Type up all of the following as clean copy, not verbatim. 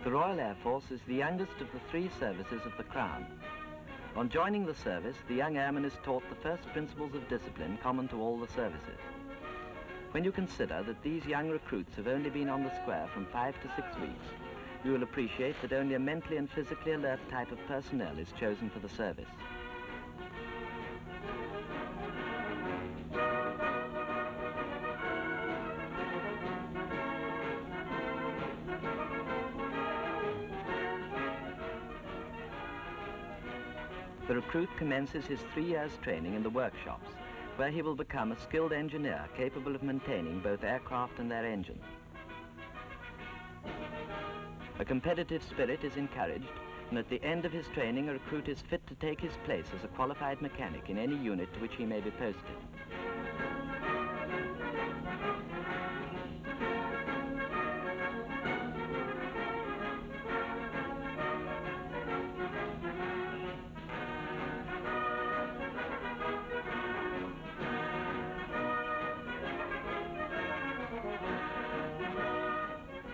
The Royal Air Force is the youngest of the three services of the Crown. On joining the service, the young airman is taught the first principles of discipline common to all the services. When you consider that these young recruits have only been on the square from 5 to 6 weeks, you will appreciate that only a mentally and physically alert type of personnel is chosen for the service. The recruit commences his 3 years' training in the workshops, where he will become a skilled engineer capable of maintaining both aircraft and their engines. A competitive spirit is encouraged, and at the end of his training, a recruit is fit to take his place as a qualified mechanic in any unit to which he may be posted.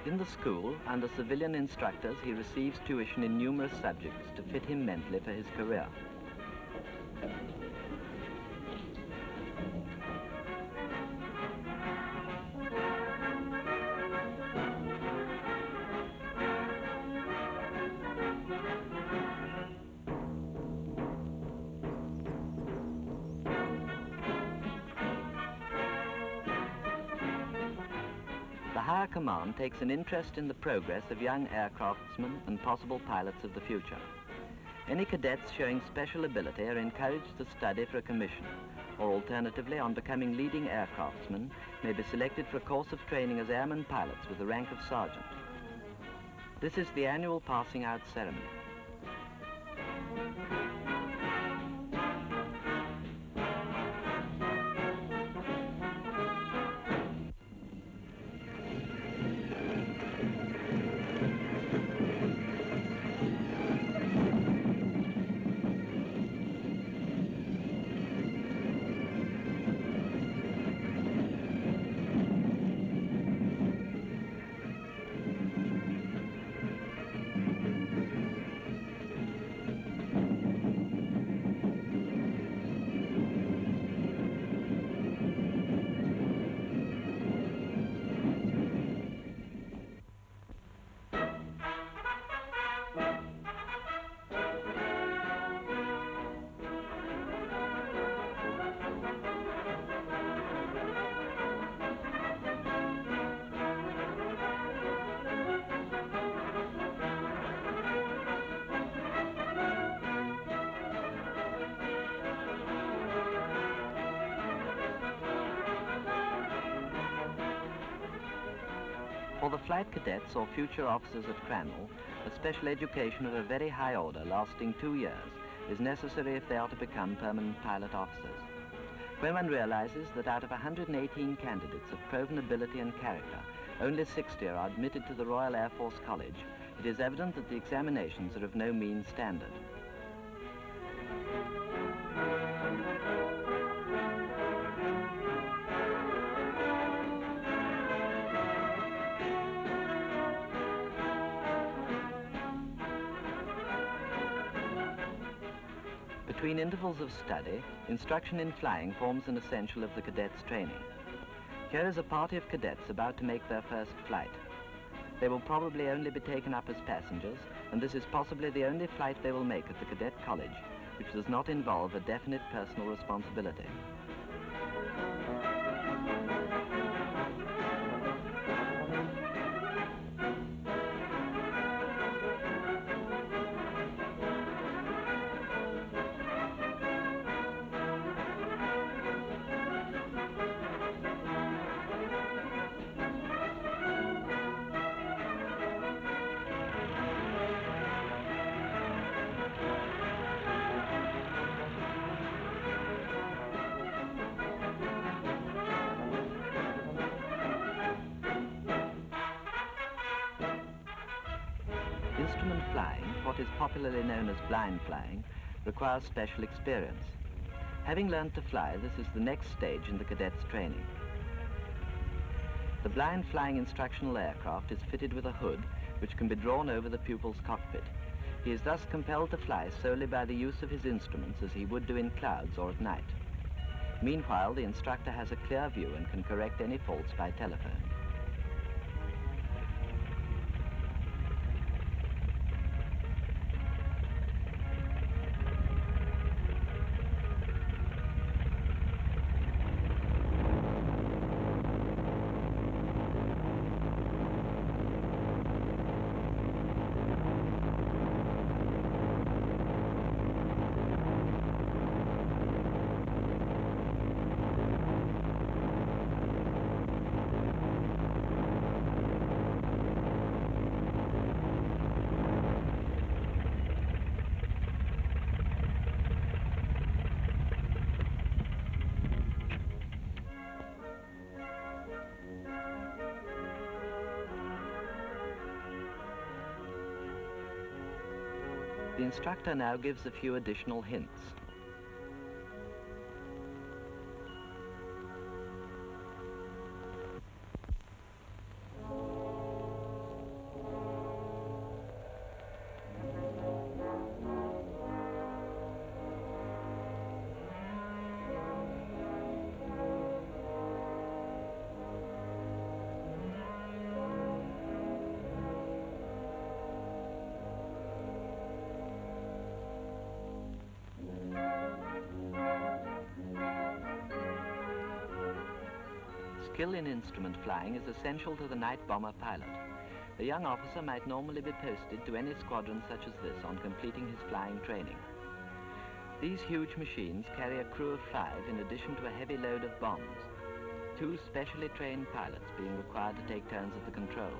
In the school, under civilian instructors, he receives tuition in numerous subjects to fit him mentally for his career. The higher command takes an interest in the progress of young aircraftsmen and possible pilots of the future. Any cadets showing special ability are encouraged to study for a commission, or alternatively, on becoming leading aircraftsmen, may be selected for a course of training as airman pilots with the rank of sergeant. This is the annual passing out ceremony. For the flight cadets or future officers at Cranwell, a special education of a very high order lasting 2 years is necessary if they are to become permanent pilot officers. When one realizes that out of 118 candidates of proven ability and character, only 60 are admitted to the Royal Air Force College, it is evident that the examinations are of no mean standard. Between intervals of study, instruction in flying forms an essential of the cadets' training. Here is a party of cadets about to make their first flight. They will probably only be taken up as passengers, and this is possibly the only flight they will make at the Cadet College, which does not involve a definite personal responsibility. Instrument flying, what is popularly known as blind flying, requires special experience. Having learned to fly, this is the next stage in the cadets' training. The blind flying instructional aircraft is fitted with a hood which can be drawn over the pupil's cockpit. He is thus compelled to fly solely by the use of his instruments as he would do in clouds or at night. Meanwhile, the instructor has a clear view and can correct any faults by telephone. The instructor now gives a few additional hints. Skill in instrument flying is essential to the night bomber pilot. A young officer might normally be posted to any squadron such as this on completing his flying training. These huge machines carry a crew of 5 in addition to a heavy load of bombs, 2 specially trained pilots being required to take turns at the controls.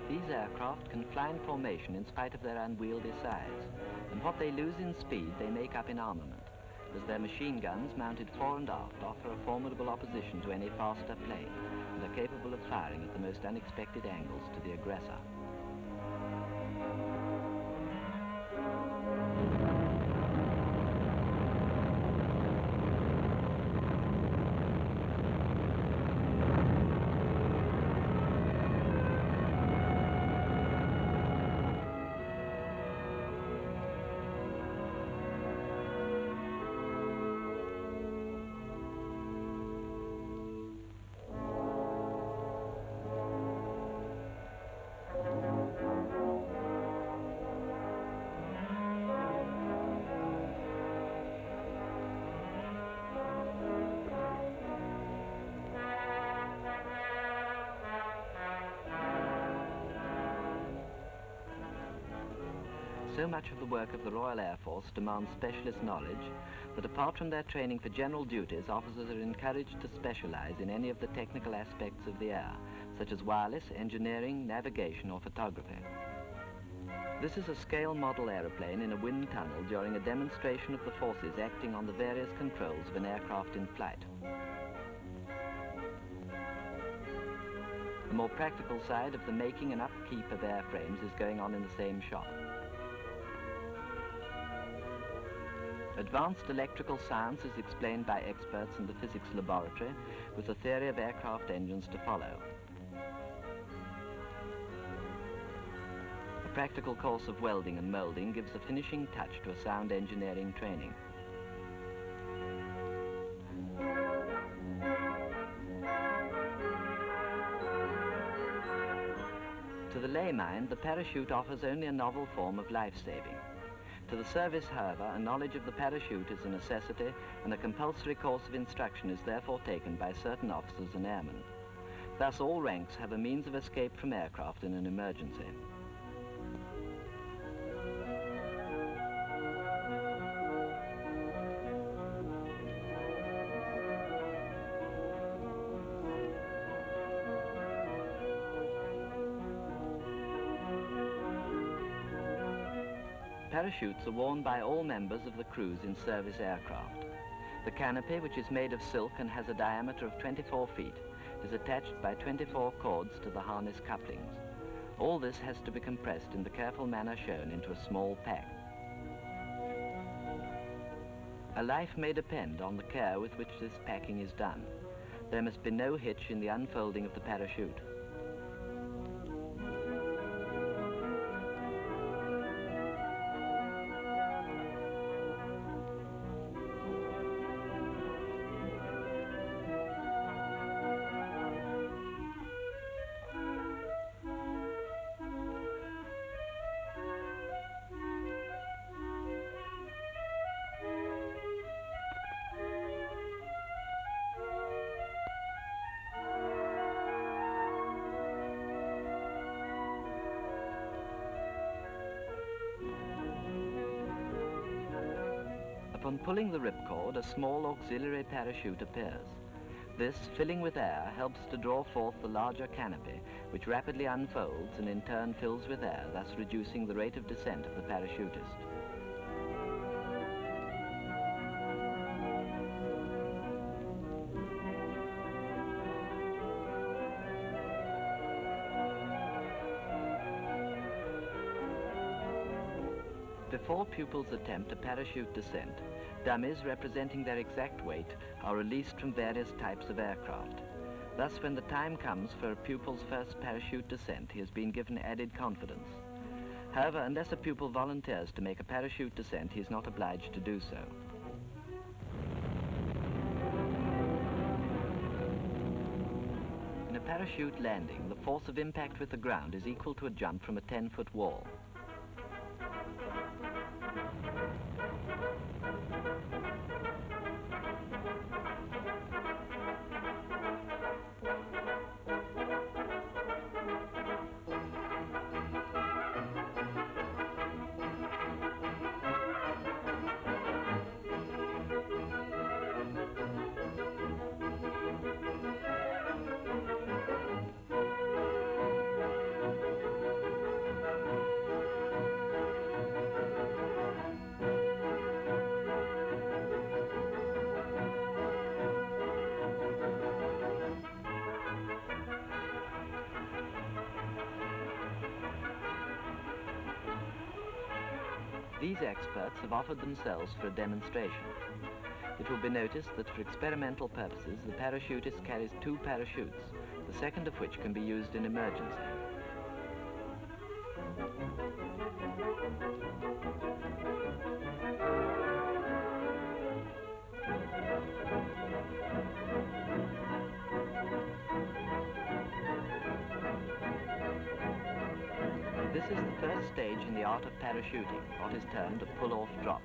These aircraft can fly in formation in spite of their unwieldy size, and what they lose in speed they make up in armament, as their machine guns mounted fore and aft offer a formidable opposition to any faster plane and are capable of firing at the most unexpected angles to the aggressor. So much of the work of the Royal Air Force demands specialist knowledge that apart from their training for general duties, officers are encouraged to specialize in any of the technical aspects of the air, such as wireless, engineering, navigation, or photography. This is a scale model aeroplane in a wind tunnel during a demonstration of the forces acting on the various controls of an aircraft in flight. The more practical side of the making and upkeep of airframes is going on in the same shop. Advanced electrical science is explained by experts in the physics laboratory, with the theory of aircraft engines to follow. A practical course of welding and moulding gives the finishing touch to a sound engineering training. To the lay mind, the parachute offers only a novel form of life-saving. To the service, however, a knowledge of the parachute is a necessity, and a compulsory course of instruction is therefore taken by certain officers and airmen. Thus all ranks have a means of escape from aircraft in an emergency. Parachutes are worn by all members of the crews in service aircraft. The canopy, which is made of silk and has a diameter of 24 feet, is attached by 24 cords to the harness couplings. All this has to be compressed in the careful manner shown into a small pack. A life may depend on the care with which this packing is done. There must be no hitch in the unfolding of the parachute. Upon pulling the ripcord, a small auxiliary parachute appears. This, filling with air, helps to draw forth the larger canopy, which rapidly unfolds and in turn fills with air, thus reducing the rate of descent of the parachutist. Before pupils attempt a parachute descent, dummies representing their exact weight are released from various types of aircraft. Thus, when the time comes for a pupil's first parachute descent, he has been given added confidence. However, unless a pupil volunteers to make a parachute descent, he is not obliged to do so. In a parachute landing, the force of impact with the ground is equal to a jump from a 10-foot wall. These experts have offered themselves for a demonstration. It will be noticed that for experimental purposes, the parachutist carries 2 parachutes, the second of which can be used in emergency. This is the first stage in the art of parachuting, what is termed a pull-off drop.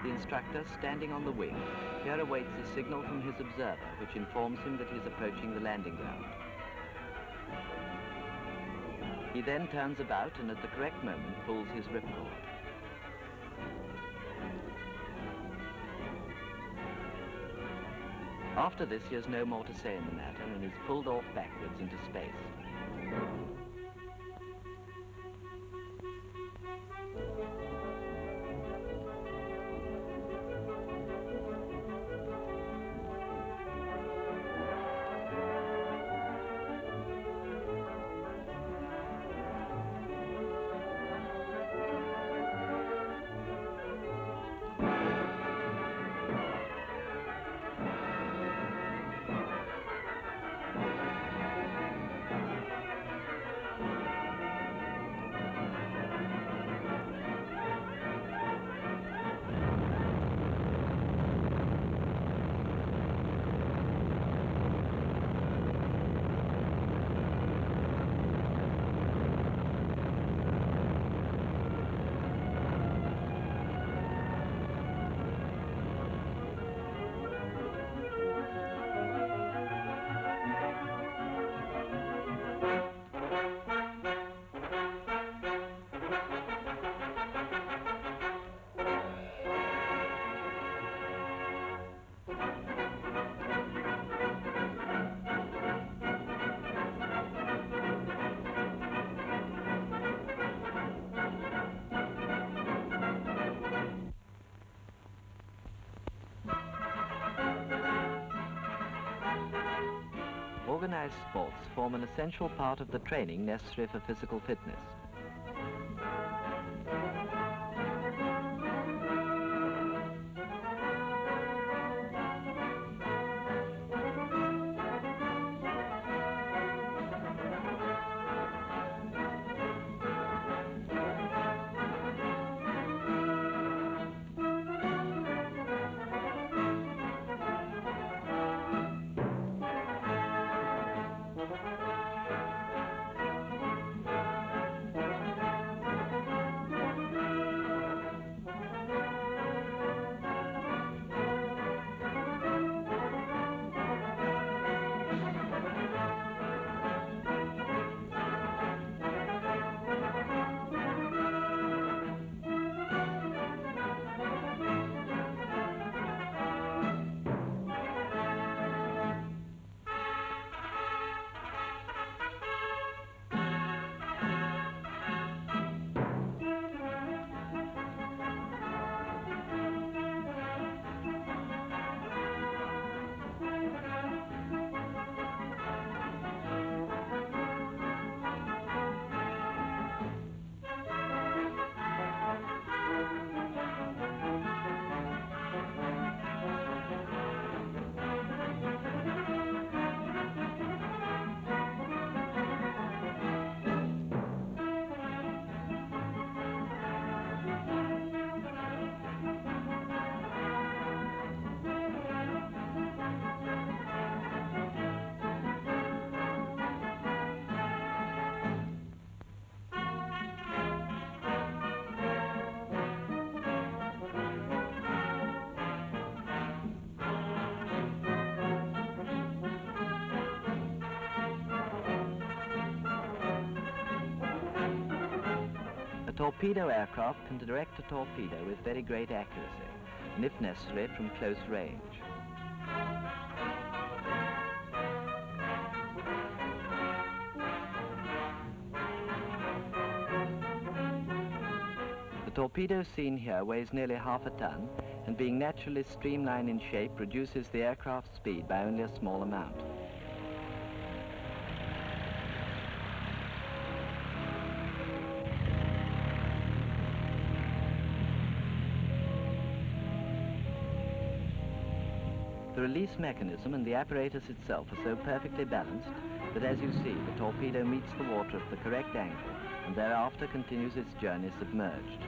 The instructor, standing on the wing, here awaits a signal from his observer, which informs him that he is approaching the landing ground. He then turns about and at the correct moment pulls his ripcord. After this, he has no more to say in the matter and is pulled off backwards into space. organized sports form an essential part of the training necessary for physical fitness. A torpedo aircraft can direct a torpedo with very great accuracy, and if necessary, from close range. The torpedo seen here weighs nearly half a ton, and being naturally streamlined in shape, reduces the aircraft's speed by only a small amount. The release mechanism and the apparatus itself are so perfectly balanced that, as you see, the torpedo meets the water at the correct angle and thereafter continues its journey submerged.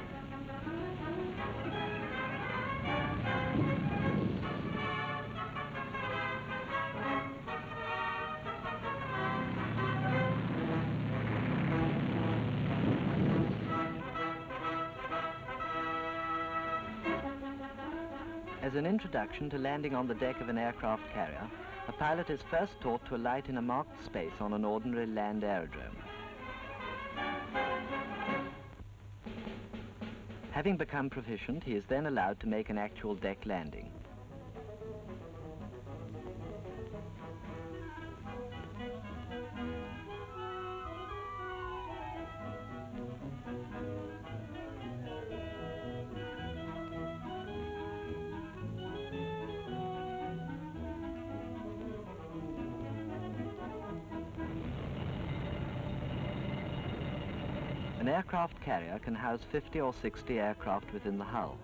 As an introduction to landing on the deck of an aircraft carrier, a pilot is first taught to alight in a marked space on an ordinary land aerodrome. Having become proficient, he is then allowed to make an actual deck landing. An aircraft carrier can house 50 or 60 aircraft within the hull,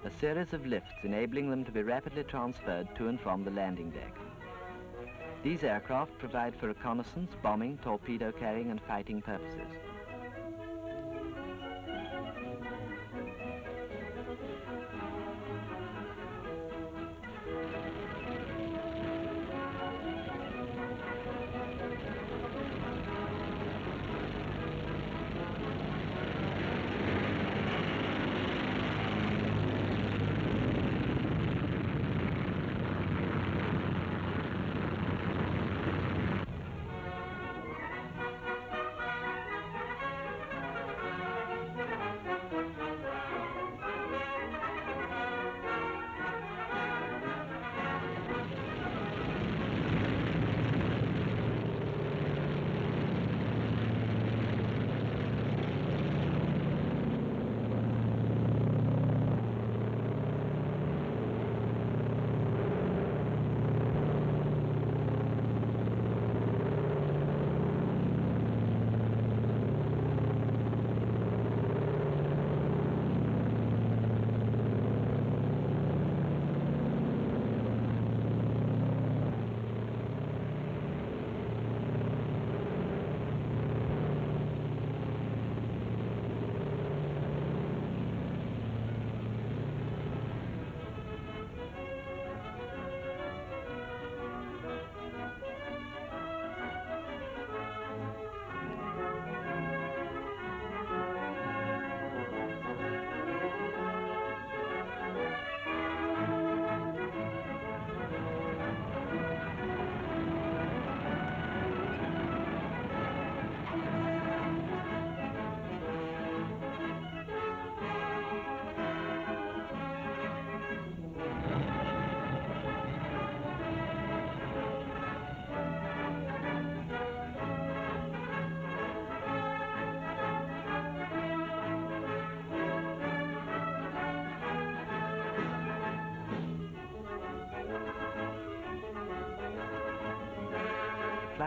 a series of lifts enabling them to be rapidly transferred to and from the landing deck. These aircraft provide for reconnaissance, bombing, torpedo carrying and fighting purposes.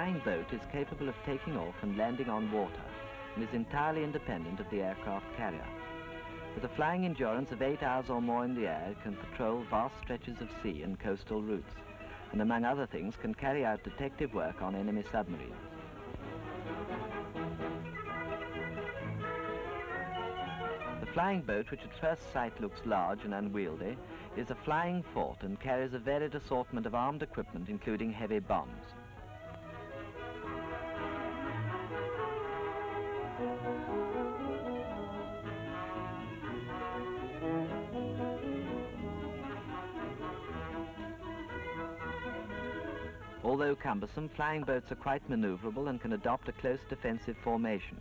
flying boat is capable of taking off and landing on water and is entirely independent of the aircraft carrier. With a flying endurance of 8 hours or more in the air, it can patrol vast stretches of sea and coastal routes, and among other things can carry out detective work on enemy submarines. The flying boat, which at first sight looks large and unwieldy, is a flying fort and carries a varied assortment of armed equipment, including heavy bombs. Although cumbersome, flying boats are quite maneuverable and can adopt a close defensive formation.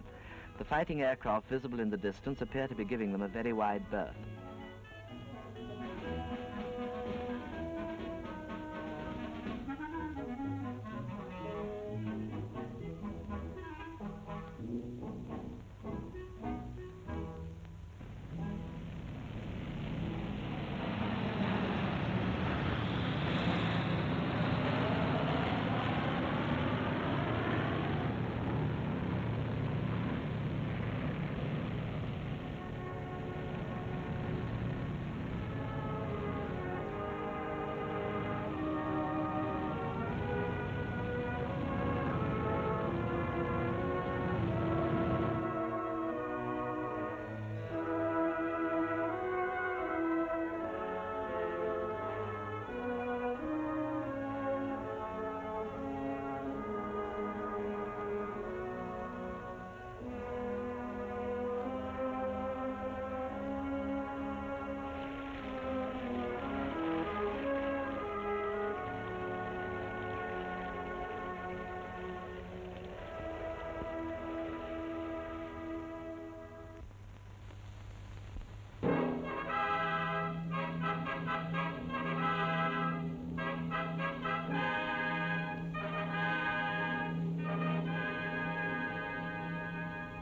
The fighting aircraft visible in the distance appear to be giving them a very wide berth.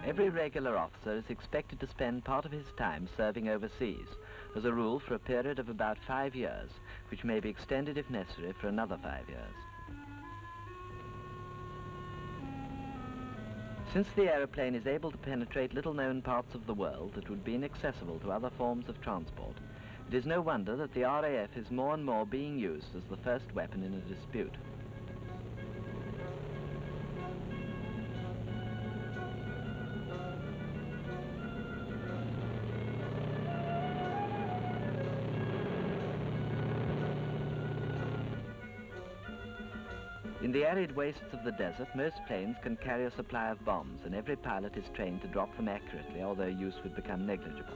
Every regular officer is expected to spend part of his time serving overseas, as a rule for a period of about 5 years, which may be extended if necessary for another 5 years. Since the aeroplane is able to penetrate little-known parts of the world that would be inaccessible to other forms of transport, it is no wonder that the RAF is more and more being used as the first weapon in a dispute. In the arid wastes of the desert, most planes can carry a supply of bombs, and every pilot is trained to drop them accurately, or their use would become negligible.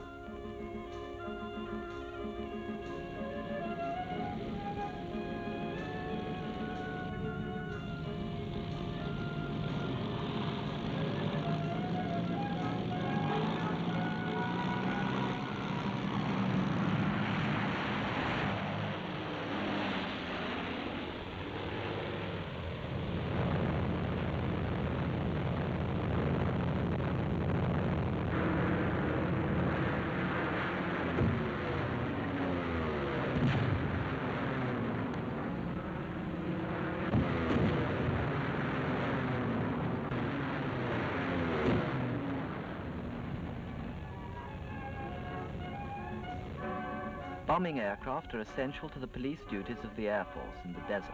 Bombing aircraft are essential to the police duties of the Air Force in the desert,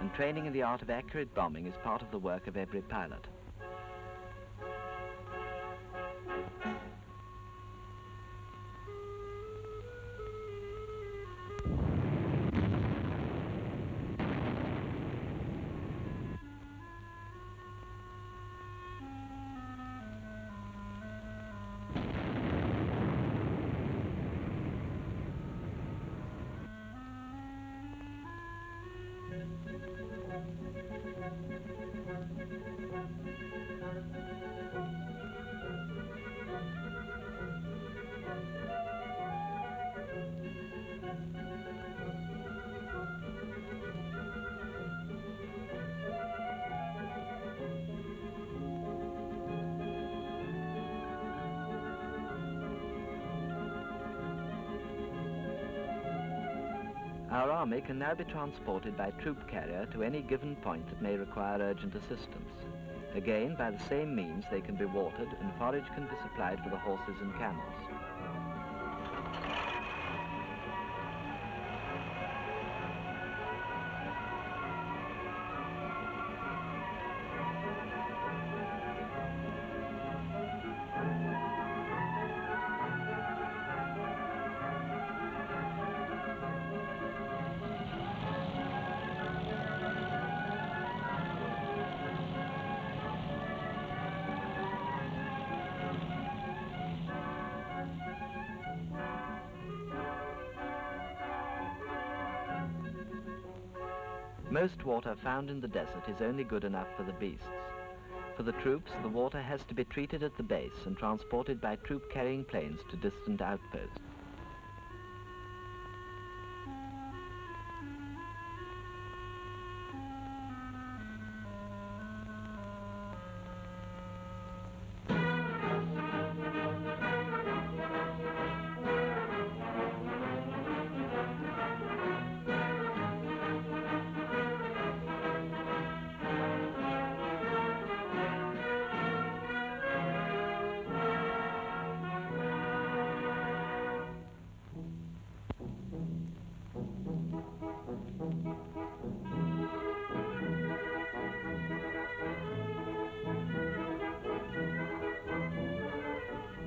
and training in the art of accurate bombing is part of the work of every pilot. Our army can now be transported by troop carrier to any given point that may require urgent assistance. Again, by the same means, they can be watered and forage can be supplied for the horses and camels. Most water found in the desert is only good enough for the beasts. For the troops, the water has to be treated at the base and transported by troop-carrying planes to distant outposts.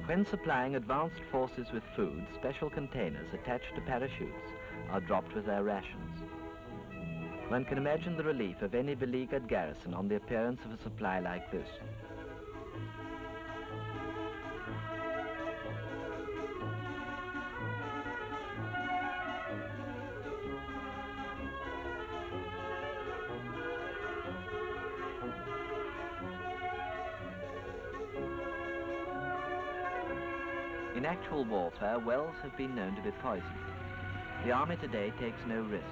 When supplying advanced forces with food, special containers attached to parachutes are dropped with their rations. One can imagine the relief of any beleaguered garrison on the appearance of a supply like this. In actual warfare, wells have been known to be poisoned. The army today takes no risks.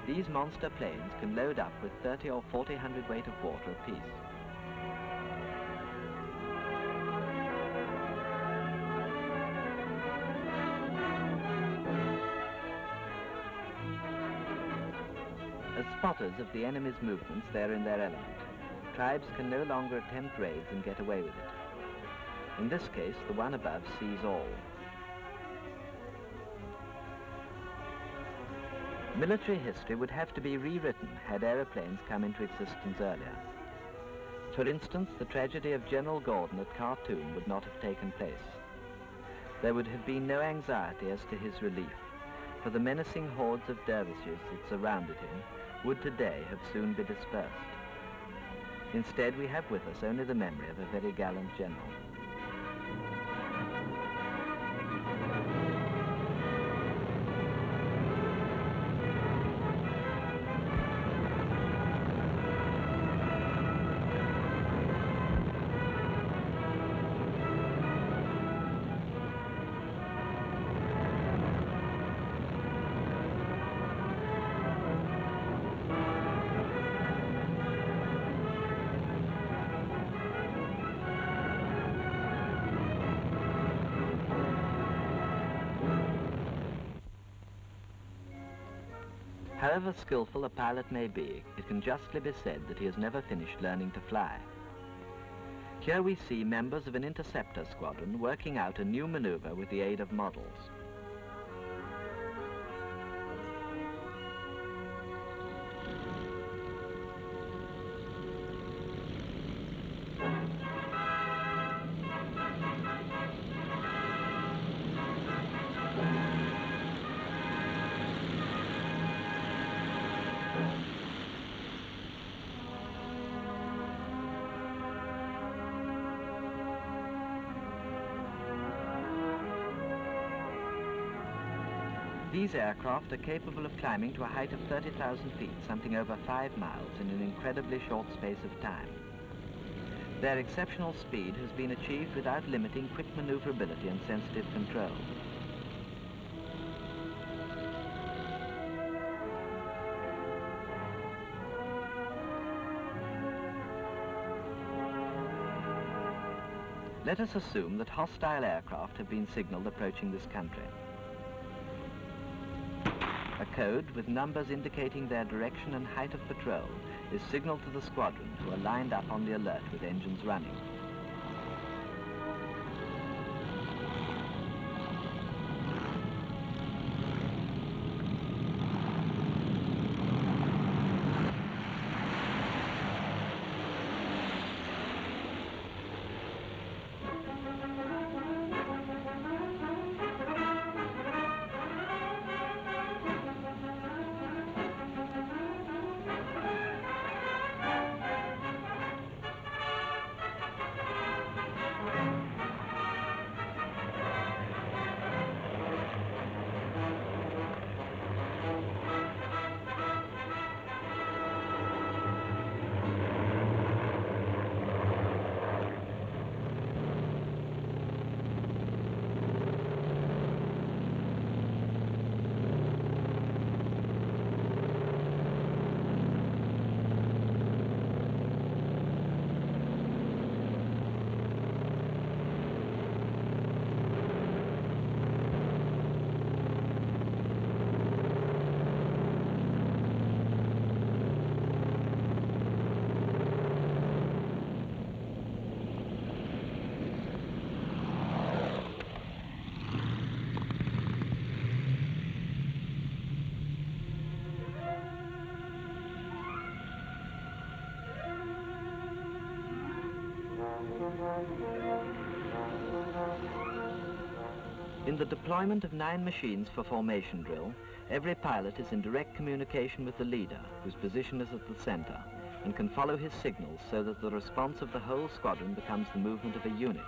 These monster planes can load up with 30 or 40 hundredweight of water apiece. As spotters of the enemy's movements, they are in their element. Tribes can no longer attempt raids and get away with it. In this case, the one above sees all. Military history would have to be rewritten had aeroplanes come into existence earlier. For instance, the tragedy of General Gordon at Khartoum would not have taken place. There would have been no anxiety as to his relief, for the menacing hordes of dervishes that surrounded him would today have soon be dispersed. Instead, we have with us only the memory of a very gallant general. However skillful a pilot may be, it can justly be said that he has never finished learning to fly. Here we see members of an interceptor squadron working out a new maneuver with the aid of models. These aircraft are capable of climbing to a height of 30,000 feet, something over 5 miles, in an incredibly short space of time. Their exceptional speed has been achieved without limiting quick maneuverability and sensitive control. Let us assume that hostile aircraft have been signaled approaching this country. A code with numbers indicating their direction and height of patrol is signaled to the squadron, who are lined up on the alert with engines running. In the deployment of 9 machines for formation drill, every pilot is in direct communication with the leader, whose position is at the center, and can follow his signals so that the response of the whole squadron becomes the movement of a unit.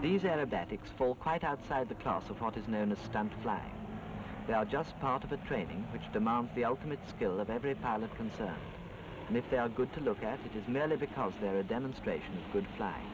These aerobatics fall quite outside the class of what is known as stunt flying. They are just part of a training which demands the ultimate skill of every pilot concerned. And if they are good to look at, it is merely because they're a demonstration of good flying.